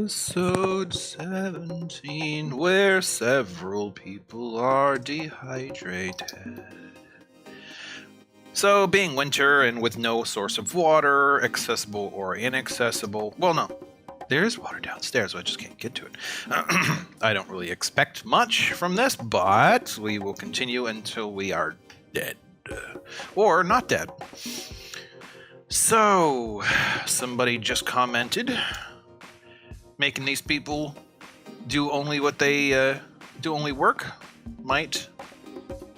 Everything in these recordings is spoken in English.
Episode 17, where several people are dehydrated. So, being winter and with no source of water, accessible or inaccessible, well, no, there is water downstairs, so I just can't get to it. I don't really expect much from this, but we will continue until we are dead. Or not dead. So, somebody just commented, making these people do only what they do only work might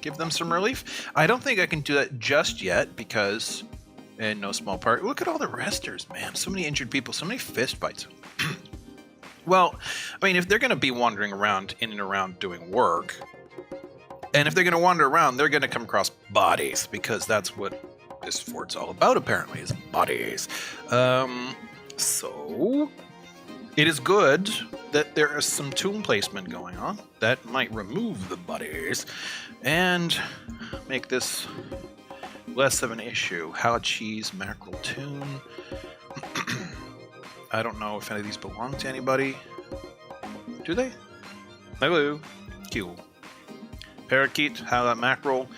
give them some relief. I don't think I can do that just yet because, in no small part, look at all the resters, man. So many injured people, so many fist bites. Well, I mean, if they're going to be wandering around in and around doing work, and if they're going to wander around, they're going to come across bodies, because that's what this fort's all about, apparently, is bodies. So it is good that there is some tomb placement going on that might remove the bodies and make this less of an issue. How cheese mackerel tomb. I don't know if any of these belong to anybody. Do they? Hello. Cool. Parakeet, how that mackerel.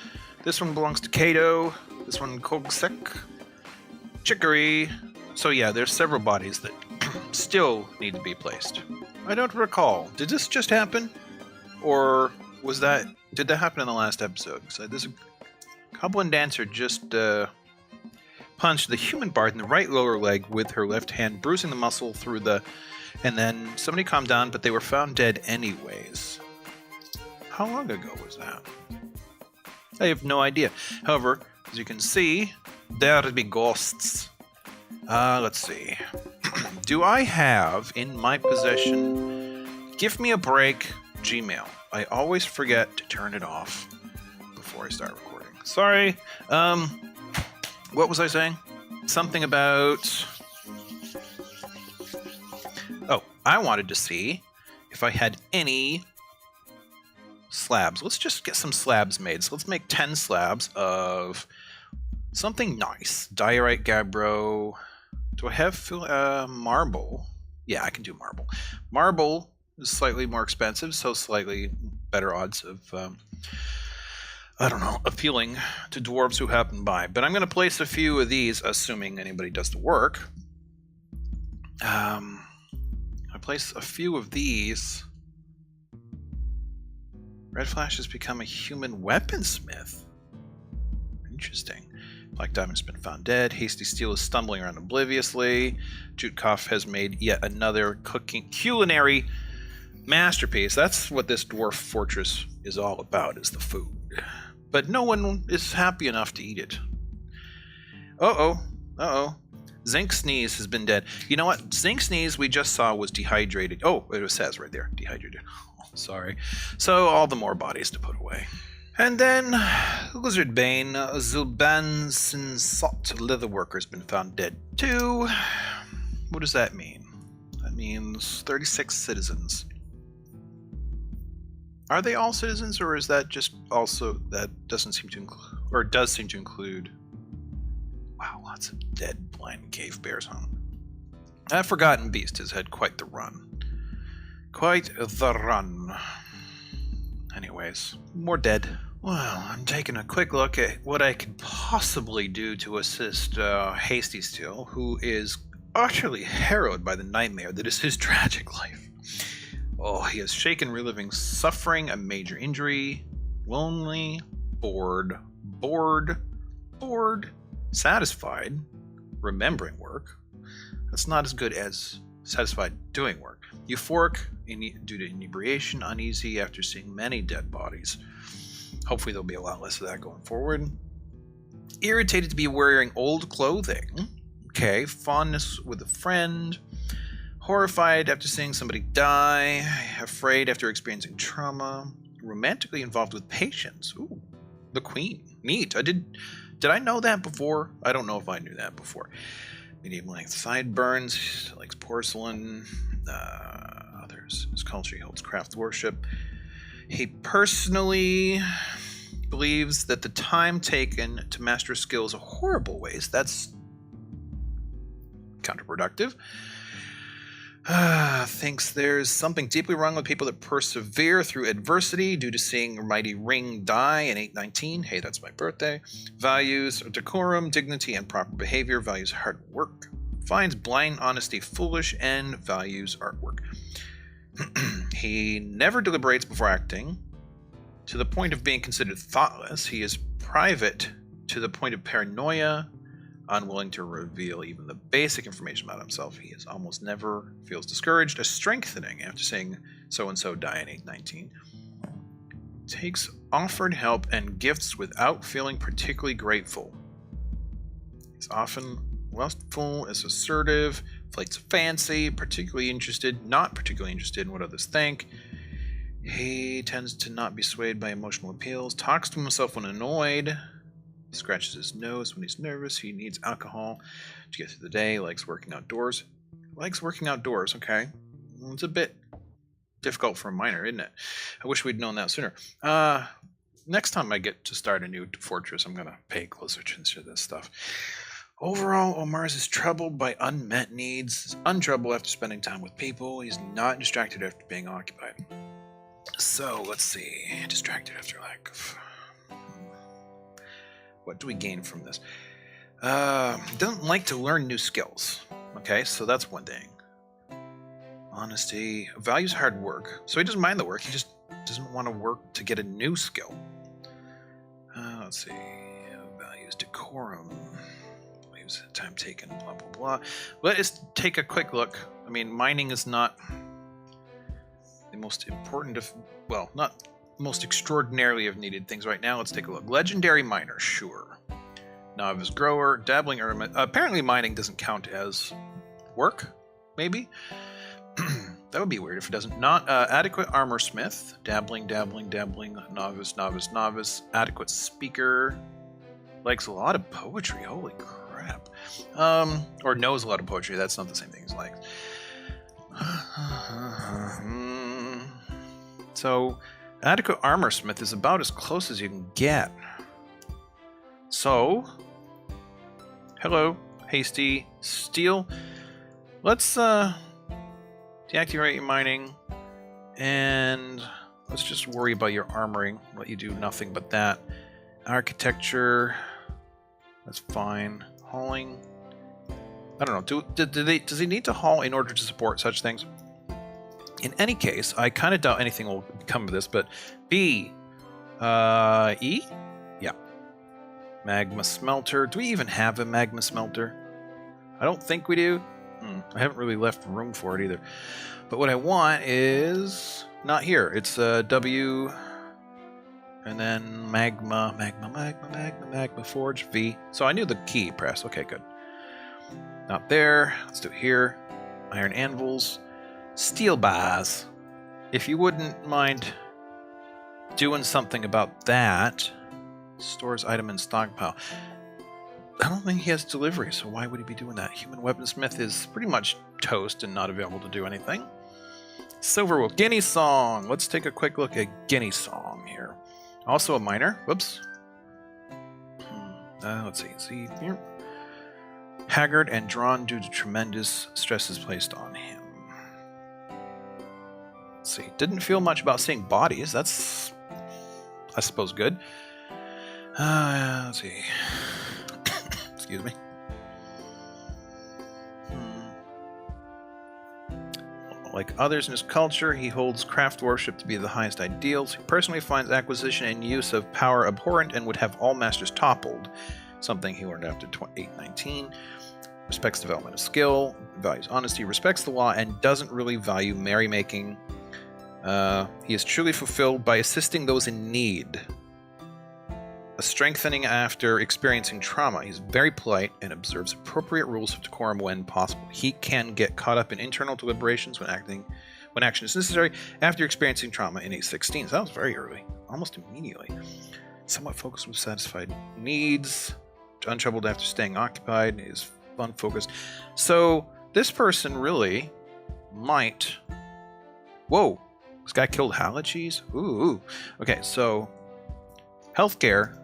This one belongs to Kato. This one Kogsek. Chicory. So yeah, there's several bodies that still need to be placed. I don't recall. Did this just happen? Or did that happen in the last episode? Because there's a Goblin Dancer just punched the human bard in the right lower leg with her left hand, bruising the muscle through the... And then somebody calmed down, but they were found dead anyways. How long ago was that? I have no idea. However, as you can see, there be ghosts. Let's see. Do I have in my possession Give Me a Break Gmail? I always forget to turn it off before I start recording. Sorry. What was I saying? Something about... Oh, I wanted to see if I had any slabs. Let's just get some slabs made. So let's make 10 slabs of something nice. Diorite, gabbro. Do I have marble? Yeah, I can do marble. Marble is slightly more expensive, so slightly better odds of, I don't know, appealing to dwarves who happen by. But I'm going to place a few of these, assuming anybody does the work. I place a few of these. Red Flash has become a human weaponsmith. Interesting. Black Diamond's been found dead. Hasty Steel is stumbling around obliviously. Jutkov has made yet another culinary masterpiece. That's what this dwarf fortress is all about, is the food. But no one is happy enough to eat it. Uh-oh. Uh-oh. Zinc Sneeze has been dead. You know what? Zinc Sneeze we just saw was dehydrated. Oh, it says right there. Dehydrated. Oh, sorry. So all the more bodies to put away. And then, Lizardbane, Zulbansinsot Leatherworker has been found dead too. What does that mean? That means 36 citizens. Are they all citizens, or is that just also, that doesn't seem to include, or does seem to include, wow, lots of dead blind cave bears, huh? That Forgotten Beast has had quite the run. Quite the run. Anyways, more dead. Well, I'm taking a quick look at what I could possibly do to assist Hasty Steel, who is utterly harrowed by the nightmare that is his tragic life. Oh, he is shaken, reliving suffering, a major injury, lonely, bored, satisfied, remembering work. That's not as good as satisfied doing work. Euphoric due to inebriation, uneasy after seeing many dead bodies. Hopefully there'll be a lot less of that going forward. Irritated to be wearing old clothing. Okay, fondness with a friend. Horrified after seeing somebody die. Afraid after experiencing trauma. Romantically involved with patience. Ooh, the queen. Neat. Did I know that before? I don't know if I knew that before. Medium length sideburns. Likes porcelain. Others. His culture he holds craft worship. He personally believes that the time taken to master skills a horrible waste. That's counterproductive. Thinks there's something deeply wrong with people that persevere through adversity due to seeing a mighty ring die in 819. Hey, that's my birthday. Values decorum, dignity, and proper behavior. Values hard work. Finds blind honesty foolish and values artwork. He never deliberates before acting. To the point of being considered thoughtless, he is private to the point of paranoia, unwilling to reveal even the basic information about himself. He is almost never feels discouraged, a strengthening after seeing so-and-so die in 819. Takes offered help and gifts without feeling particularly grateful. He's often lustful, is assertive, flights fancy, not particularly interested in what others think. He tends to not be swayed by emotional appeals, talks to himself when annoyed, scratches his nose when he's nervous. He needs alcohol to get through the day. Likes working outdoors. Okay. Well, it's a bit difficult for a minor, isn't it? I wish we'd known that sooner. Next time I get to start a new fortress, I'm going to pay closer attention to this stuff. Overall, Omar's is troubled by unmet needs. He's untroubled after spending time with people. He's not distracted after being occupied. So, let's see. Distracted after lack of... What do we gain from this? Doesn't like to learn new skills. Okay, so that's one thing. Honesty. Values hard work. So he doesn't mind the work. He just doesn't want to work to get a new skill. Let's see. Values decorum. Leaves time taken. Blah, blah, blah. Let us take a quick look. I mean, mining is not the most important of... Well, not... most extraordinarily of needed things right now. Let's take a look. Legendary miner, sure. Novice grower, dabbling hermit. Apparently mining doesn't count as work, maybe? That would be weird if it doesn't. Not adequate armor smith, dabbling, novice, adequate speaker. Likes a lot of poetry, holy crap. Or knows a lot of poetry, that's not the same thing as likes. So... adequate armor smith is about as close as you can get. So, hello, hasty steel. Let's deactivate your mining, and let's just worry about your armoring. Let you do nothing but that. Architecture, that's fine. Hauling, I don't know. Does he need to haul in order to support such things? In any case, I kind of doubt anything will come of this, but B, E? Yeah. Magma smelter. Do we even have a magma smelter? I don't think we do. I haven't really left room for it either. But what I want is not here. It's W, and then magma forge, V. So I knew the key press. Okay, good. Not there. Let's do it here. Iron anvils. Steel bars. If you wouldn't mind doing something about that. Stores item in stockpile. I don't think he has delivery, so why would he be doing that? Human weaponsmith is pretty much toast and not available to do anything. Silverwood. Guinea song. Let's take a quick look at Guinea song here. Also a miner. Whoops. Let's see here. Haggard and drawn due to tremendous stresses placed on him. See, didn't feel much about seeing bodies. That's, I suppose, good. Let's see. Excuse me. Like others in his culture, he holds craft worship to be the highest ideals. He personally finds acquisition and use of power abhorrent and would have all masters toppled, something he learned after 819. Respects development of skill, values honesty, respects the law, and doesn't really value merrymaking. He is truly fulfilled by assisting those in need. A strengthening after experiencing trauma. He's very polite and observes appropriate rules of decorum when possible. He can get caught up in internal deliberations when action is necessary after experiencing trauma in 816. So that was very early, almost immediately. Somewhat focused with satisfied needs. Untroubled after staying occupied. Is fun focused. So this person really might... Whoa! This guy killed Halacheese? Ooh. Okay, so... Healthcare...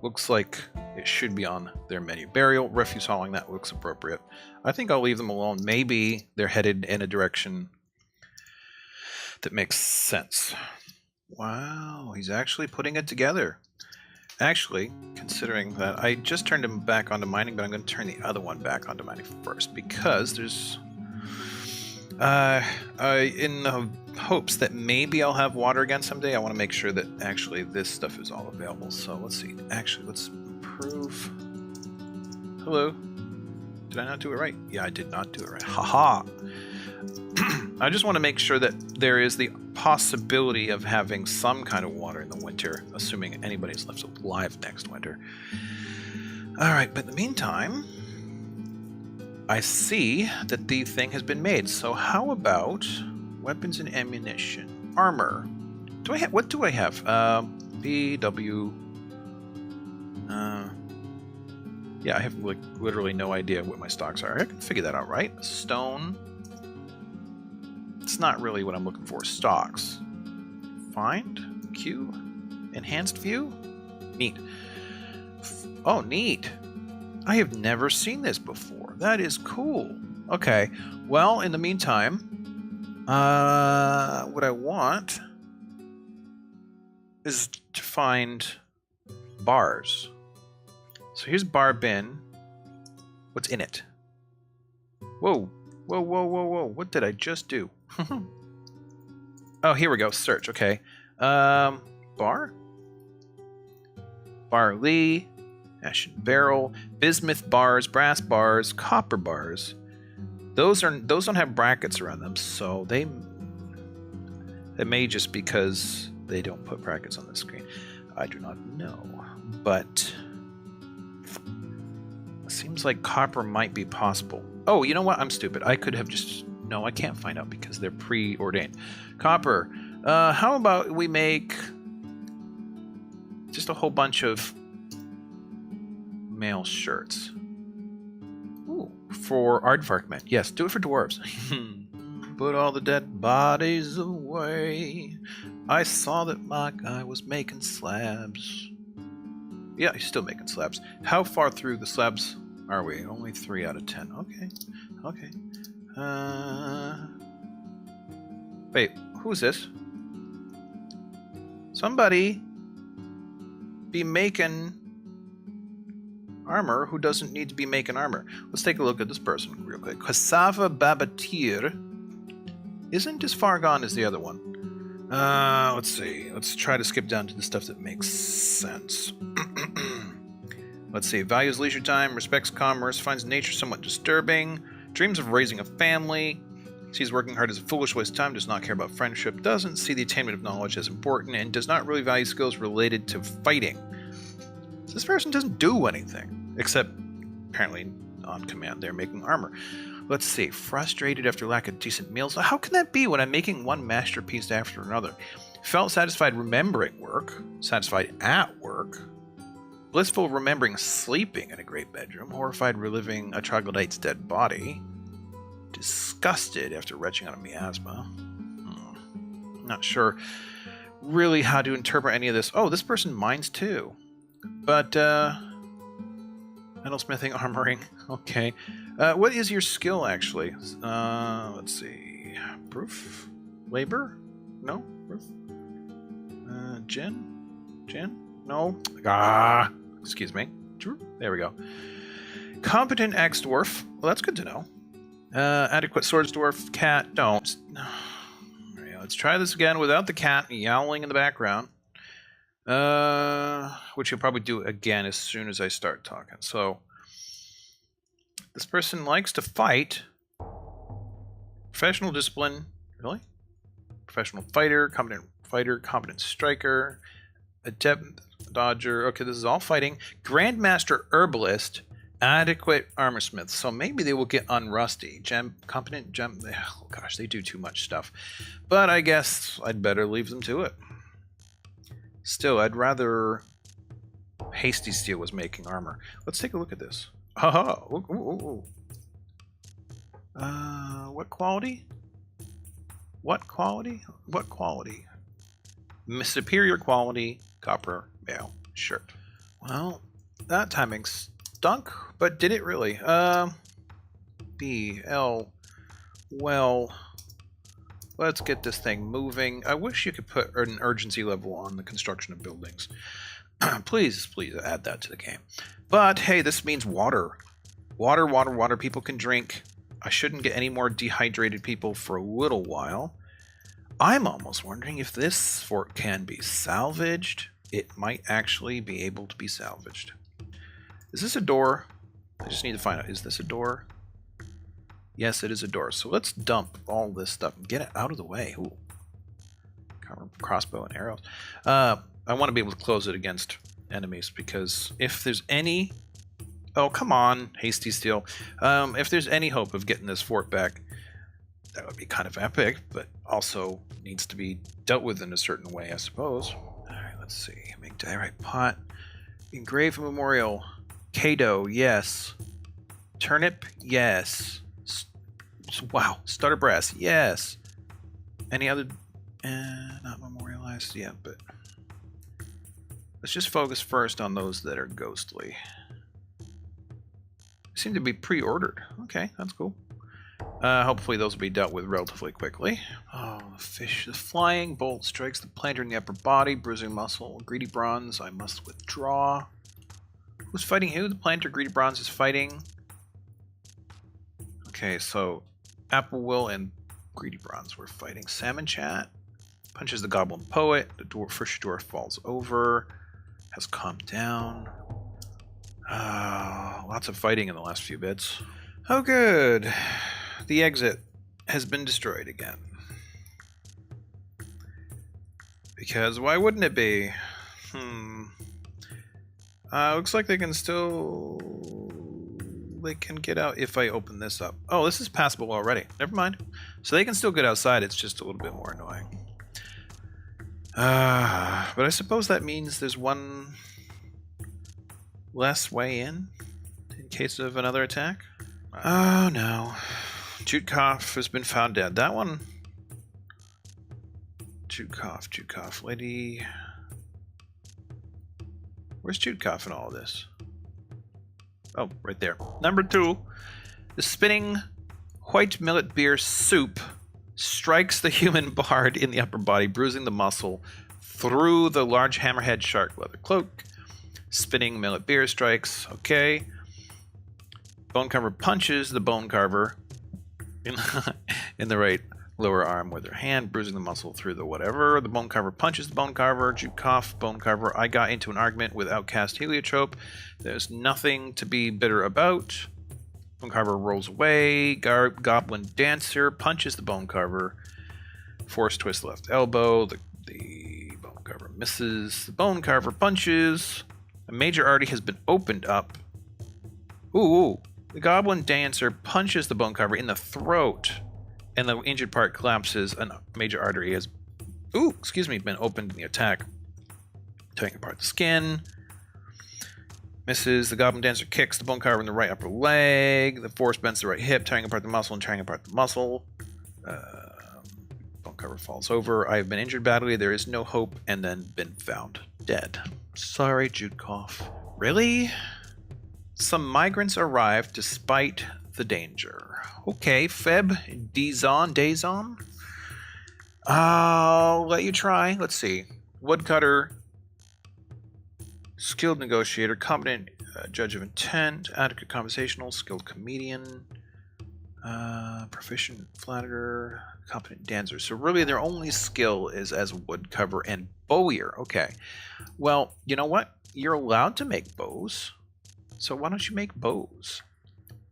looks like it should be on their menu. Burial, refuse hauling, that looks appropriate. I think I'll leave them alone. Maybe they're headed in a direction that makes sense. Wow, he's actually putting it together. Actually, considering that I just turned him back onto mining, but I'm going to turn the other one back onto mining first because there's in the hopes that maybe I'll have water again someday, I want to make sure that actually this stuff is all available. So let's see. Actually, let's improve. Hello. Did I not do it right? Yeah, I did not do it right. Haha. I just want to make sure that there is the possibility of having some kind of water in the winter, assuming anybody's left alive next winter. Alright, but in the meantime, I see that the thing has been made. So how about weapons and ammunition? Armor. Do I have, what do I have? BW. Yeah, I have like literally no idea what my stocks are. I can figure that out, right? Stone. It's not really what I'm looking for. Stocks. Find. Q. Enhanced view. Neat. Oh, neat. I have never seen this before. That is cool. Okay. Well, in the meantime, what I want is to find bars. So here's bar bin. What's in it? Whoa. Whoa, whoa, whoa, whoa. What did I just do? Oh, here we go. Search. Okay. Bar? Barley. Ashen barrel. Bismuth bars. Brass bars. Copper bars. Those don't have brackets around them, so it may just because they don't put brackets on the screen. I do not know. But it seems like copper might be possible. Oh, you know what? I'm stupid. I could have just... No, I can't find out because they're preordained. Copper. How about we make just a whole bunch of male shirts? Ooh, for aardvark men. Yes, do it for dwarves. Put all the dead bodies away. I saw that my guy was making slabs. Yeah, he's still making slabs. How far through the slabs are we? Only 3 out of 10. Okay. Okay. Wait, who's this? Somebody be making armor who doesn't need to be making armor. Let's take a look at this person real quick. Cassava Babatir isn't as far gone as the other one. Let's see. Let's try to skip down to the stuff that makes sense. Let's see. Values leisure time, respects commerce, finds nature somewhat disturbing, dreams of raising a family, sees working hard as a foolish waste of time, does not care about friendship, doesn't see the attainment of knowledge as important, and does not really value skills related to fighting. So this person doesn't do anything, except apparently on command they're making armor. Let's see. Frustrated after lack of decent meals. How can that be when I'm making one masterpiece after another? Felt satisfied remembering work, satisfied at work, blissful remembering sleeping in a great bedroom, horrified reliving a troglodyte's dead body, disgusted after retching on a miasma. Not sure really how to interpret any of this. Oh, this person mines too. But, metalsmithing, armoring, okay. What is your skill, actually? Let's see. Proof? Labor? No? Proof? Gen? No? Excuse me. There we go. Competent ex-dwarf. Well, that's good to know. Adequate swords dwarf. Cat. Don't. Right, let's try this again without the cat yowling in the background. Which you'll probably do again as soon as I start talking. So, this person likes to fight. Professional discipline. Really? Professional fighter, competent striker, adept dodger. Okay, this is all fighting. Grandmaster herbalist, adequate armorsmith. So maybe they will get unrusty. Competent gem. Oh gosh, they do too much stuff. But I guess I'd better leave them to it. Still, I'd rather Hasty Steel was making armor. Let's take a look at this. Haha! What quality? What quality? What quality? Superior quality copper mail shirt. Well, that timing stunk, but did it really? B, L, well, let's get this thing moving. I wish you could put an urgency level on the construction of buildings. Please add that to the game. But hey, this means water. Water, water, water. People can drink. I shouldn't get any more dehydrated people for a little while. I'm almost wondering if this fort can be salvaged. It might actually be able to be salvaged. Is this a door? I just need to find out. Is this a door? Yes, it is a door. So let's dump all this stuff and get it out of the way. Ooh. Crossbow and arrows. I want to be able to close it against enemies, because if there's any... Oh, come on, hasty steel. If there's any hope of getting this fort back, that would be kind of epic, but also needs to be dealt with in a certain way, I suppose. Alright, let's see. Make diorite pot. Engrave memorial. Cato, yes. Turnip, yes. Wow. Starter brass, yes. Any other... not memorialized, yeah, but... Let's just focus first on those that are ghostly. They seem to be pre-ordered. Okay, that's cool. Hopefully those will be dealt with relatively quickly. Oh, fish. The flying bolt strikes the planter in the upper body, bruising muscle. Greedy bronze, I must withdraw. Who's fighting who? The planter, greedy bronze is fighting. Okay, so Apple Will and greedy bronze were fighting. Salmon chat punches the goblin poet. The fish dwarf falls over. Has calmed down. Lots of fighting in the last few bits. Oh, good. The exit has been destroyed again. Because why wouldn't it be? Looks like they can still... They can get out if I open this up. Oh, this is passable already. Never mind. So they can still get outside. It's just a little bit more annoying. But I suppose that means there's one less way in case of another attack. Oh no. Jutkov has been found dead. That one... Jutkov. Lady... Where's Jutkov in all of this? Oh, right there. Number 2. The spinning white millet beer soup strikes the human bard in the upper body, bruising the muscle through the large hammerhead shark leather cloak. Spinning millet beer strikes. Okay. Bone carver punches the bone carver in the right lower arm with her hand, bruising the muscle through the whatever. The bone carver punches the bone carver. Jutkov, bone carver. I got into an argument with Outcast Heliotrope. There's nothing to be bitter about. Bone carver rolls away. Goblin dancer punches the bone carver. Force twist left elbow. The bone carver misses. The bone carver punches. A major artery has been opened up. Ooh. The goblin dancer punches the bone carver in the throat, and the injured part collapses. A major artery has, been opened in the attack, tearing apart the skin. Misses. The goblin dancer kicks the bone carver in the right upper leg. The force bends the right hip, tearing apart the muscle and tearing apart the muscle. Bone carver falls over. I have been injured badly. There is no hope, and then been found dead. Sorry, Jutkov. Really? Some migrants arrived despite the danger. Okay, Feb, Dazon. I'll let you try. Let's see. Woodcutter, skilled negotiator, competent judge of intent, adequate conversational, skilled comedian, proficient flatterer, competent dancer. So really their only skill is as woodcutter and bowyer. Okay. Well, you know what? You're allowed to make bows. So why don't you make bows?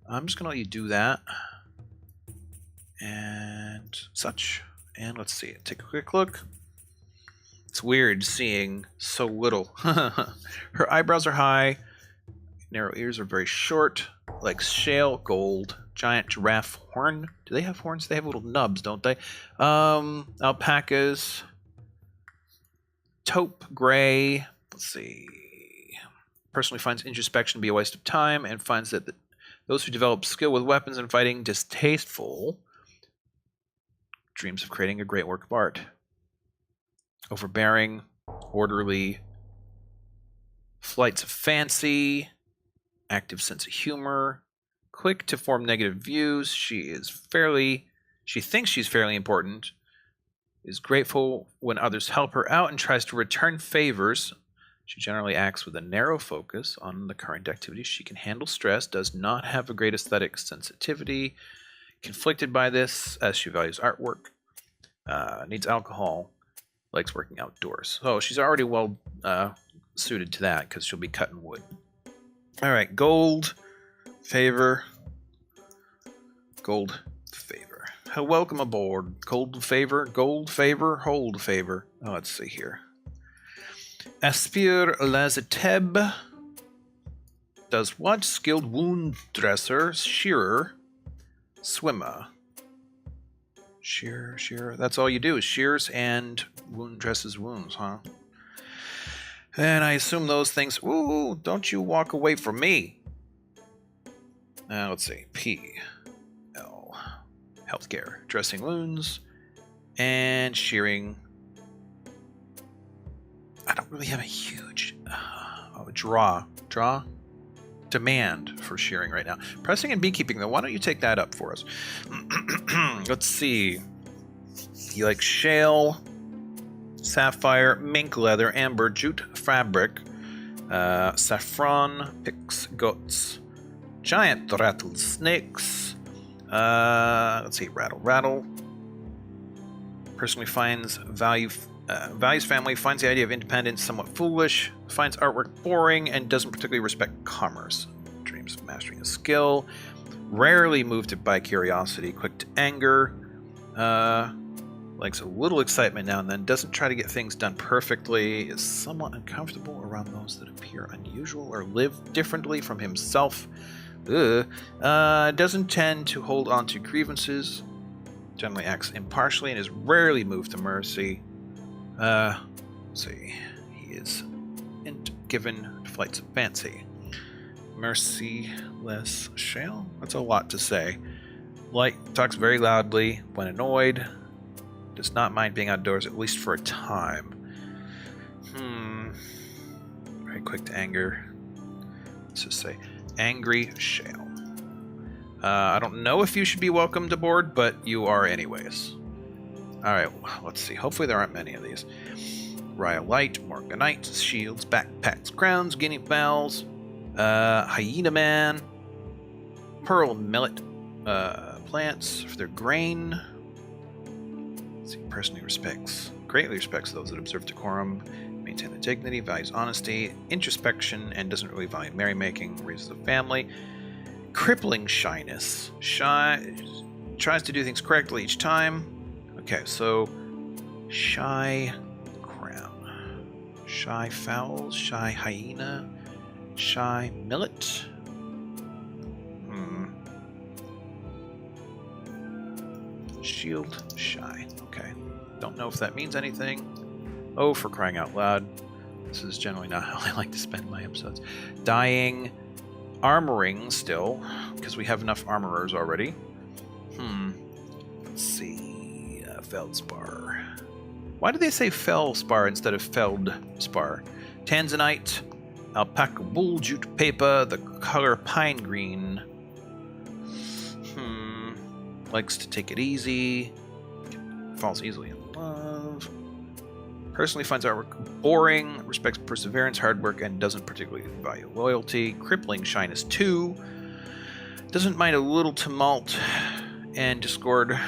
I'm just going to let you do that. And such. And let's see. Take a quick look. It's weird seeing so little. Her eyebrows are high. Narrow ears are very short. Like shale gold. Giant giraffe horn. Do they have horns? They have little nubs, don't they? Alpacas. Taupe gray. Let's see. Personally finds introspection to be a waste of time and finds that those who develop skill with weapons and fighting distasteful. Dreams of creating a great work of art. Overbearing, orderly, flights of fancy, active sense of humor, quick to form negative views. She thinks she's fairly important, is grateful when others help her out, and tries to return favors. She generally acts with a narrow focus on the current activities. She can handle stress, does not have a great aesthetic sensitivity, conflicted by this as she values artwork, needs alcohol, likes working outdoors. So she's already well suited to that because she'll be cutting wood. All right, gold favor. Gold favor. Welcome aboard. Gold favor, hold favor. Oh, let's see here. Aspire Lazateb does what? Skilled wound dresser, shearer, swimmer. Shearer. That's all you do is shears and dresses wounds, huh? And I assume those things. Ooh, don't you walk away from me. Let's see. P.L. Healthcare. Dressing wounds and shearing. I don't really have a huge draw demand for shearing right now. Pressing and beekeeping, though. Why don't you take that up for us? Let's see. You like shale, sapphire, mink leather, amber, jute fabric, saffron, pix, goats, giant rattlesnakes. Let's see. Rattle. Personally finds values family, finds the idea of independence somewhat foolish, finds artwork boring, and doesn't particularly respect commerce. Dreams of mastering a skill, rarely moved by curiosity, quick to anger, likes a little excitement now and then, doesn't try to get things done perfectly, is somewhat uncomfortable around those that appear unusual or live differently from himself, doesn't tend to hold on to grievances, generally acts impartially, and is rarely moved to mercy. Let's see. He is given flights of fancy. Merciless shale? That's a lot to say. Talks very loudly when annoyed. Does not mind being outdoors, at least for a time. Very quick to anger. Let's just say angry shale. I don't know if you should be welcomed aboard, but you are anyways. Alright, let's see. Hopefully there aren't many of these. Rhyolite, Morganite, shields, backpacks, crowns, guinea fowls, hyena man, pearl millet, plants for their grain. Let's see, person who greatly respects those that observe decorum, maintain the dignity, values honesty, introspection, and doesn't really value merrymaking, raises a family. Crippling shyness. Tries to do things correctly each time. Okay, so shy crown, shy fowls, shy hyena, shy millet. Shield, shy. Okay, don't know if that means anything. Oh, for crying out loud. This is generally not how I like to spend my episodes. Dying, armoring still, because we have enough armorers already. Let's see. Feldspar. Why do they say Feldspar instead of Feldspar? Tanzanite, alpaca wool, jute paper, the color pine green. Likes to take it easy. Falls easily in love. Personally finds artwork boring, respects perseverance, hard work, and doesn't particularly value loyalty. Crippling shyness 2. Doesn't mind a little tumult and discord.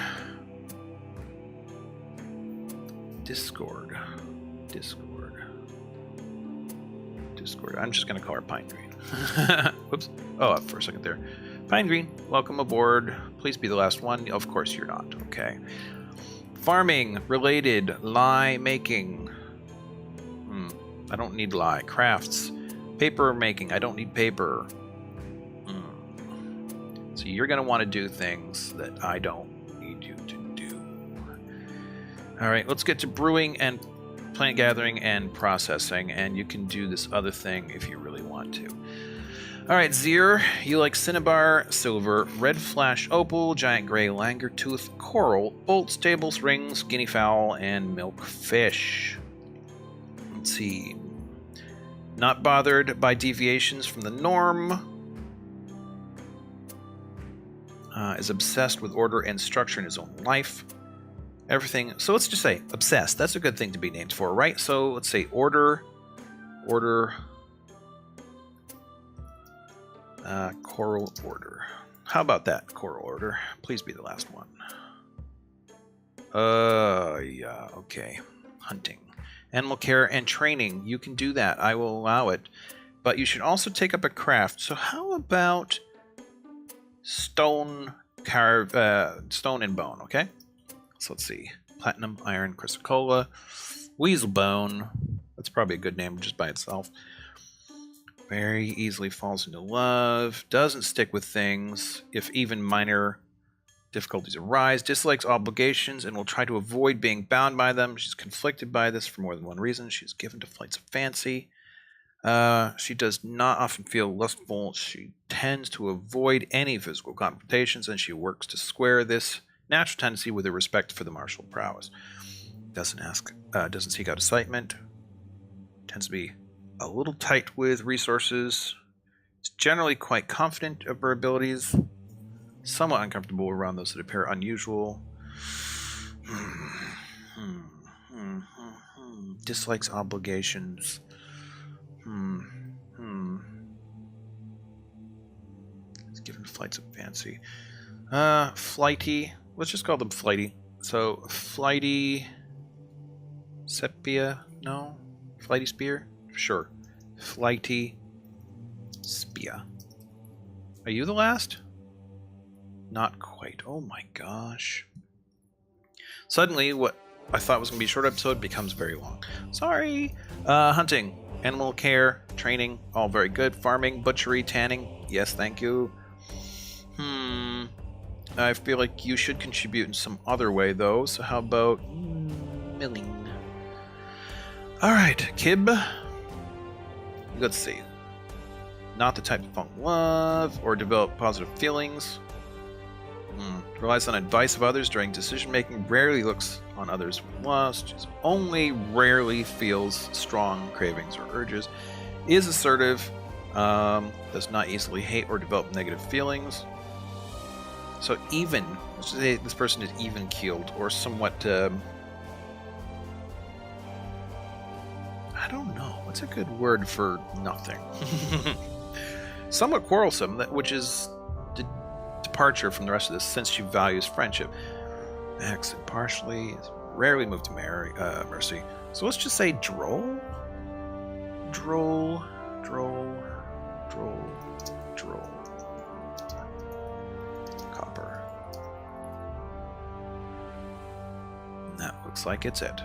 Discord. I'm just going to call her Pine Green. Whoops. Oh, up for a second there. Pine Green, welcome aboard. Please be the last one. Of course you're not. Okay. Farming, related, lye making. I don't need lye. Crafts. Paper making. I don't need paper. So you're going to want to do things that I don't need you to do. All right, let's get to brewing and plant gathering and processing, and you can do this other thing if you really want to. All right, Zier, you like cinnabar, silver, red flash opal, giant gray langer tooth, coral, bolts, tables, rings, guinea fowl, and milk fish. Let's see. Not bothered by deviations from the norm. Is obsessed with order and structure in his own life. Everything. So let's just say obsessed. That's a good thing to be named for, right? So let's say order, choral order. How about that? Choral order. Please be the last one. Yeah, okay. Hunting. Animal care and training. You can do that. I will allow it. But you should also take up a craft. So how about stone and bone, okay? So let's see. Platinum, iron, chrysocolla, weasel bone. That's probably a good name just by itself. Very easily falls into love. Doesn't stick with things if even minor difficulties arise. Dislikes obligations and will try to avoid being bound by them. She's conflicted by this for more than one reason. She's given to flights of fancy. She does not often feel lustful. She tends to avoid any physical confrontations, and she works to square this natural tendency with her respect for the martial prowess. Doesn't seek out excitement. Tends to be a little tight with resources. Is generally quite confident of her abilities. Somewhat uncomfortable around those that appear unusual. Dislikes obligations. It's given flights of fancy. Flighty. Let's just call them flighty. So, flighty sepia? No? Flighty spear? Sure. Flighty spia. Are you the last? Not quite. Oh my gosh. Suddenly, what I thought was going to be a short episode becomes very long. Sorry. Hunting. Animal care, training, all very good. Farming, butchery, tanning, yes, thank you. I feel like you should contribute in some other way, though. So how about milling? All right, Kib. Let's see. Not the type to fall in love or develop positive feelings. Relies on advice of others during decision-making. Rarely looks on others with lust. Only rarely feels strong cravings or urges. Is assertive. Does not easily hate or develop negative feelings. So even, let's just say this person is even-keeled or somewhat, I don't know. What's a good word for nothing? Somewhat quarrelsome, which is departure from the rest of this, since she values friendship. Acts impartially, is rarely moved to mercy. So let's just say droll? Droll. Copper. And that looks like it's it.